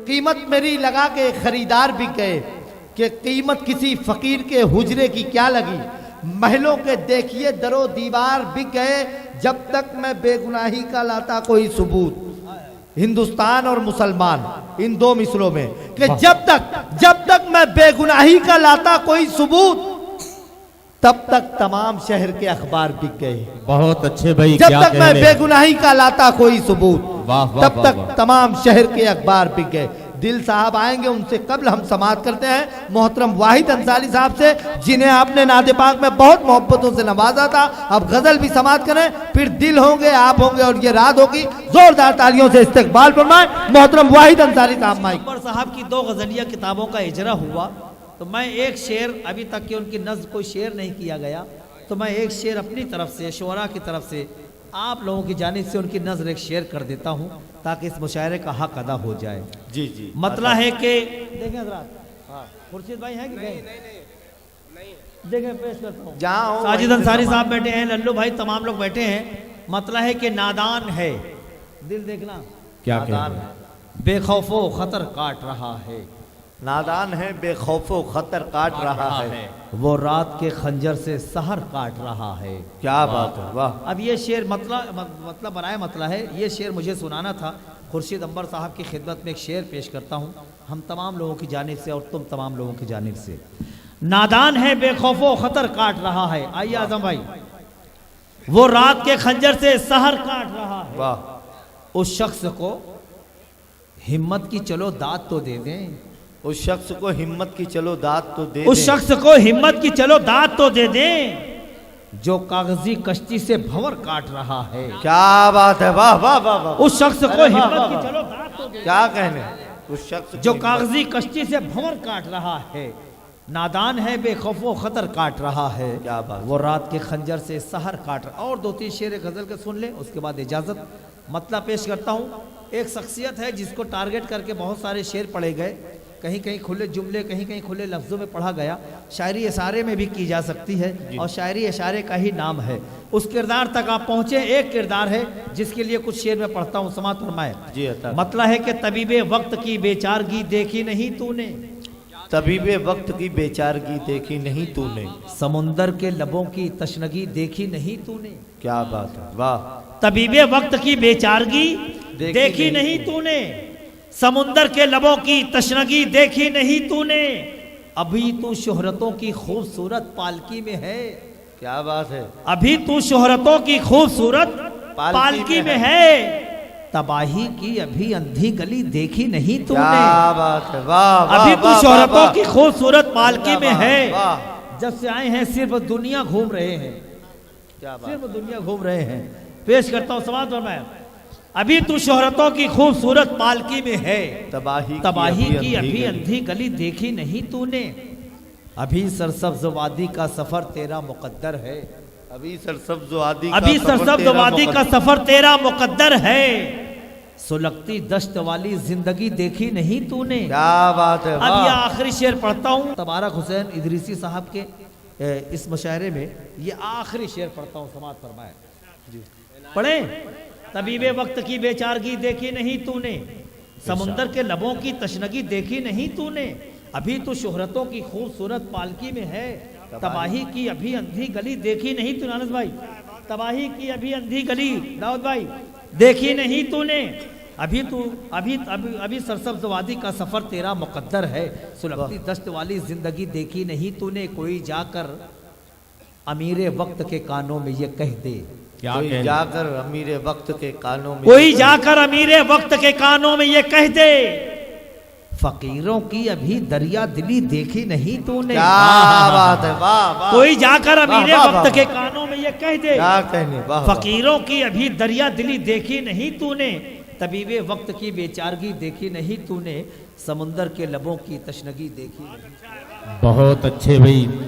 कीमत मेरी लगा के खरीदार बिक गए, कि कीमत किसी फकीर के हुजरे की क्या लगी। महलों के देखिए दरो दीवार बिक गए, जब तक मैं बेगुनाही का लाता कोई सबूत। हिंदुस्तान और मुसलमान इन दो मिसरों में, कि जब तक मैं बेगुनाही का लाता कोई सबूत, तब तक तमाम शहर के अखबार बिक गए। बहुत अच्छे भाई, जब क्या तक मैं बेगुनाही का लाता कोई सबूत, वाह वाह, तब तक तमाम शहर के अखबार बिक गए। दिल साहब आएंगे, उनसे कबल हम समाअत करते हैं मोहतरम वाहिद अंसारी साहब से, जिन्हें आपने नादे पाक में बहुत मोहब्बतों से नवाजा था। अब गजल भी समाअत करें, फिर दिल होंगे, आप होंगे और ये रात होगी। जोरदार तालियों से इस्तकबाल फरमाएं मोहतरम वाहिद अंसारी साहब। माइक अकबर साहब की 2 गजलिया किताबों का इजरा हुआ, तो मैं एक शेर, अभी तक की उनकी नज़्म कोई शेर नहीं किया गया, तो मैं एक शेर अपनी तरफ से, शोरा की तरफ से, आप लोगों की जानिब से उनकी नज़र एक शेर कर देता हूँ, ताकि इस मुशायरे का हक अदा हो जाए। जी जी। मतलब है कि देखें हज़रात, खुर्शीद भाई हैं कि नहीं? देखें, पेश करता हूँ। जहाँ साजिद अंसारी साहब बैठे हैं, लल्लू भाई, तमाम लोग बैठे हैं। मतलब है कि नादान है दिल, देखना क्या नादान, बेखौफो खतर काट रहा है, नादान है बेखौफो खतर काट रहा है, वो रात के खंजर से सहर काट रहा है। क्या बात है, वाह। अब ये शेर मतलब बनाए मतलब है, ये शेर मुझे सुनाना था। खुर्शीद अंबर साहब की खिदमत में एक शेर पेश करता हूँ, हम तमाम लोगों की जानिब से और तुम तमाम लोगों की जानिब से। नादान है बेखौफो खतर काट रहा है, आइए आजम भाई, वो रात के खंजर से सहर काट रहा है, वाह। उस शख्स को हिम्मत की चलो दाद तो दे दें, उस शख्स को हिम्मत की चलो दाद तो दे उस दें। शख्स को हिम्मत की चलो दाद तो दे दें, जो कागजी कश्ती से भंवर काट रहा है। क्या बात है, वाह वाह वाह वाह। उस शख्स को हिम्मत की चलो दाद तो दे, क्या कहने, उस शख्स जो कागजी कश्ती से भंवर काट रहा है। नादान है बेखौफो खतर काट रहा है, क्या बात। वो रात के खंजर से सहर काट रहा। और 2-3 शेर गजल के सुन ले, उसके बाद इजाजत। मतलब पेश करता हूँ, एक शख्सियत है जिसको टारगेट करके बहुत सारे शेर पढ़े गए, कहीं कहीं खुले जुमले, कहीं कहीं खुले लफ्ज़ों में पढ़ा गया। शायरी इशारे में भी की जा सकती है, और शायरी इशारे का ही नाम है। उस किरदार तक आप पहुँचे, एक किरदार है जिसके लिए कुछ शेर में पढ़ता हूँ, समाअत फरमाए जी। मतलब है कि तबीबे वक्त की बेचारगी देखी नहीं तूने, तबीबे वक्त की बेचारगी देखी नहीं तूने, समुंदर के लबों की तशनगी देखी नहीं तूने। क्या बात है, वाह। तबीबे वक्त की बेचारगी देखी नहीं तूने, समुंदर के लबों की तशनगी देखी नहीं तूने, अभी तू शोहरतों की खूबसूरत पालकी में है। क्या बात है, अभी तू शोहरतों की खूबसूरत पालकी में है, तबाही की अभी अंधी गली देखी नहीं तूने। क्या बात है, वाह। अभी तू शोहरतों की खूबसूरत पालकी में है, वाह। जब से आए हैं सिर्फ दुनिया घूम रहे हैं, क्या बात, सिर्फ दुनिया घूम रहे हैं। पेश करता हूँ समाअत फरमाए, अभी तू शोहरतों की खूबसूरत पालकी में है, तबाही की अभी अंधी गली देखी नहीं तूने, अभी सरसब्ज वादी का सफर तेरा मुकद्दर है, अभी सरसब्ज वादी का सफर तेरा मुकद्दर है, सुलगती दश्त वाली जिंदगी देखी नहीं तूने। क्या बात है, अब ये आखिरी शेर पढ़ता हूँ, तबारक हुसैन इदरीसी साहब के इस मुशायरे में ये आखिरी शेर पढ़ता हूँ, समाअत फरमाए जी। पढ़े, तबीबे वक्त की बेचारगी देखी नहीं तूने, समुंदर के लबों की तशनगी देखी नहीं तूने, अभी तो शोहरतों की खूबसूरत पालकी में है, तबाही की अभी अंधी गली देखी नहीं तूने। अनस भाई, तबाही की अभी अंधी गली, दाऊद भाई, देखी नहीं तूने, अभी तू अभी सरसब्ज वादी का सफर तेरा मुकद्दर है, सुलगती दश्त वाली जिंदगी देखी नहीं तूने, कोई जाकर अमीरे वक्त के कानों में ये कह दे, कोई जाकर अमीरे वक्त के कानों में, कोई जाकर अमीरे वक्त के कानों में ये कह दे, फकीरों की अभी दरिया दिली देखी नहीं तूने। क्या बात है, वाह। कोई जाकर अमीरे वक्त के कानों में ये कह दे, क्या कहने, वाह। फकीरों की अभी दरिया दिली देखी नहीं तूने, तबीबे वक्त की बेचारगी देखी नहीं तूने, समुंदर के लबों की तशनगी देखी नहीं। बहुत अच्छे भाई।